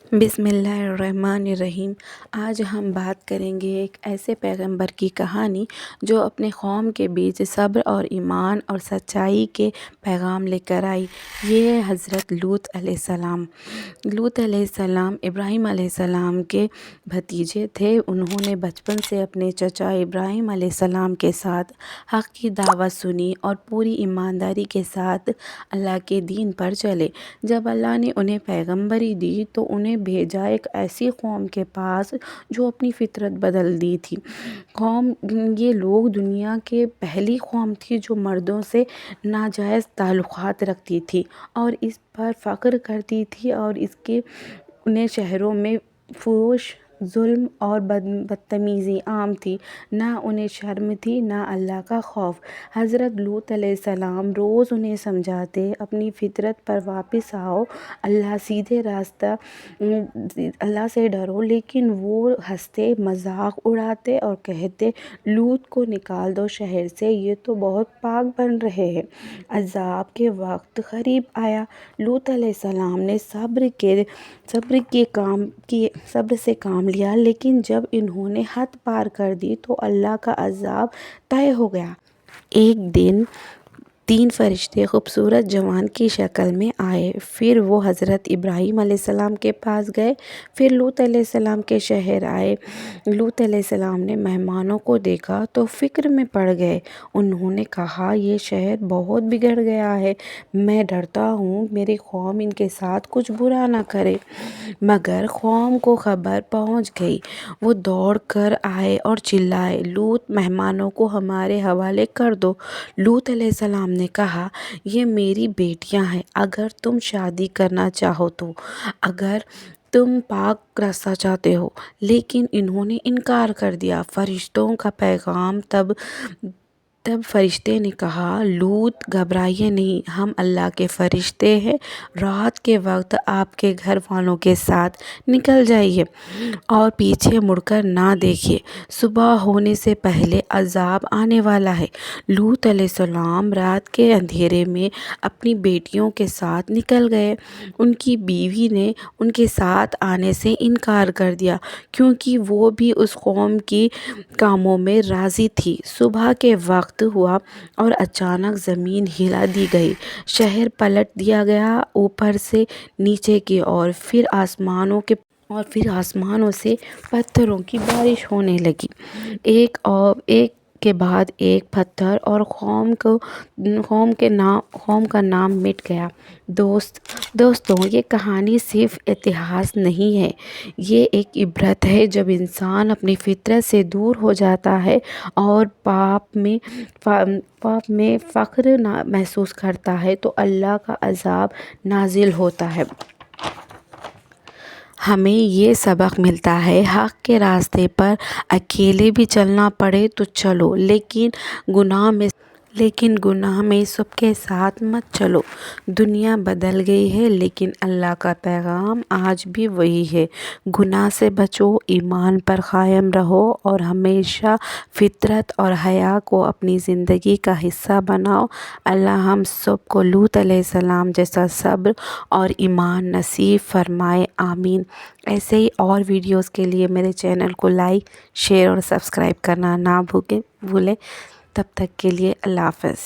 بسم اللہ الرحمن الرحیم۔ آج ہم بات کریں گے ایک ایسے پیغمبر کی کہانی جو اپنے قوم کے بیچ صبر اور ایمان اور سچائی کے پیغام لے کر آئی۔ یہ ہے حضرت لوط علیہ السلام۔ لوط علیہ السلام ابراہیم علیہ السلام کے بھتیجے تھے۔ انہوں نے بچپن سے اپنے چچا ابراہیم علیہ السلام کے ساتھ حق کی دعوت سنی اور پوری ایمانداری کے ساتھ اللہ کے دین پر چلے۔ جب اللہ نے انہیں پیغمبری دی تو انہیں بھیجا ایک ایسی قوم کے پاس جو اپنی فطرت بدل دی تھی۔ یہ لوگ دنیا کے پہلی قوم تھی جو مردوں سے ناجائز تعلقات رکھتی تھی اور اس پر فخر کرتی تھی، اور انہیں شہروں میں فحش، ظلم اور بدتمیزی عام تھی۔ نہ انہیں شرم تھی نہ اللہ کا خوف۔ حضرت لوط علیہ السلام روز انہیں سمجھاتے، اپنی فطرت پر واپس آؤ، سیدھے راستہ اللہ سے ڈرو، لیکن وہ ہنستے، مذاق اڑاتے اور کہتے لوط کو نکال دو شہر سے، یہ تو بہت پاک بن رہے ہیں۔ عذاب کے وقت قریب آیا۔ لوط علیہ السلام نے صبر سے کام لیا، لیکن جب انہوں نے حد پار کر دی تو اللہ کا عذاب طے ہو گیا۔ ایک دن 3 فرشتے خوبصورت جوان کی شکل میں آئے۔ پھر وہ حضرت ابراہیم علیہ السلام کے پاس گئے، پھر لوط علیہ السلام کے شہر آئے۔ لوط علیہ السلام نے مہمانوں کو دیکھا تو فکر میں پڑ گئے۔ انہوں نے کہا، یہ شہر بہت بگڑ گیا ہے، میں ڈرتا ہوں میری قوم ان کے ساتھ کچھ برا نہ کرے۔ مگر قوم کو خبر پہنچ گئی۔ وہ دوڑ کر آئے اور چلائے، لوط، مہمانوں کو ہمارے حوالے کر دو۔ لوط علیہ السلام نے کہا، یہ میری بیٹیاں ہیں، اگر تم شادی کرنا چاہو تو، اگر تم پاک راستہ چاہتے ہو۔ لیکن انہوں نے انکار کر دیا۔ فرشتوں کا پیغام تب فرشتے نے کہا، لوط، گھبرائیے نہیں، ہم اللہ کے فرشتے ہیں، رات کے وقت آپ کے گھر والوں کے ساتھ نکل جائیے اور پیچھے مڑ کر نہ دیکھیے، صبح ہونے سے پہلے عذاب آنے والا ہے۔ لوط علیہ السلام رات کے اندھیرے میں اپنی بیٹیوں کے ساتھ نکل گئے۔ ان کی بیوی نے ان کے ساتھ آنے سے انکار کر دیا، کیونکہ وہ بھی اس قوم کی کاموں میں راضی تھی۔ صبح کے وقت ہوا اور اچانک زمین ہلا دی گئی، شہر پلٹ دیا گیا اوپر سے نیچے کی اور پھر آسمانوں سے پتھروں کی بارش ہونے لگی، ایک کے بعد ایک پتھر، اور قوم کا نام مٹ گیا۔ دوستوں، یہ کہانی صرف اتہاس نہیں ہے، یہ ایک عبرت ہے۔ جب انسان اپنی فطرت سے دور ہو جاتا ہے اور پاپ میں فخر محسوس کرتا ہے تو اللہ کا عذاب نازل ہوتا ہے۔ ہمیں یہ سبق ملتا ہے، حق کے راستے پر اکیلے بھی چلنا پڑے تو چلو، لیکن گناہ میں سب کے ساتھ مت چلو۔ دنیا بدل گئی ہے، لیکن اللہ کا پیغام آج بھی وہی ہے۔ گناہ سے بچو، ایمان پر قائم رہو اور ہمیشہ فطرت اور حیا کو اپنی زندگی کا حصہ بناؤ۔ اللہ ہم سب کو لوط علیہ السلام جیسا صبر اور ایمان نصیب فرمائے، آمین۔ ایسے ہی اور ویڈیوز کے لیے میرے چینل کو لائک، شیئر اور سبسکرائب کرنا نہ بھولیں۔ تب تک کے لیے اللہ حافظ۔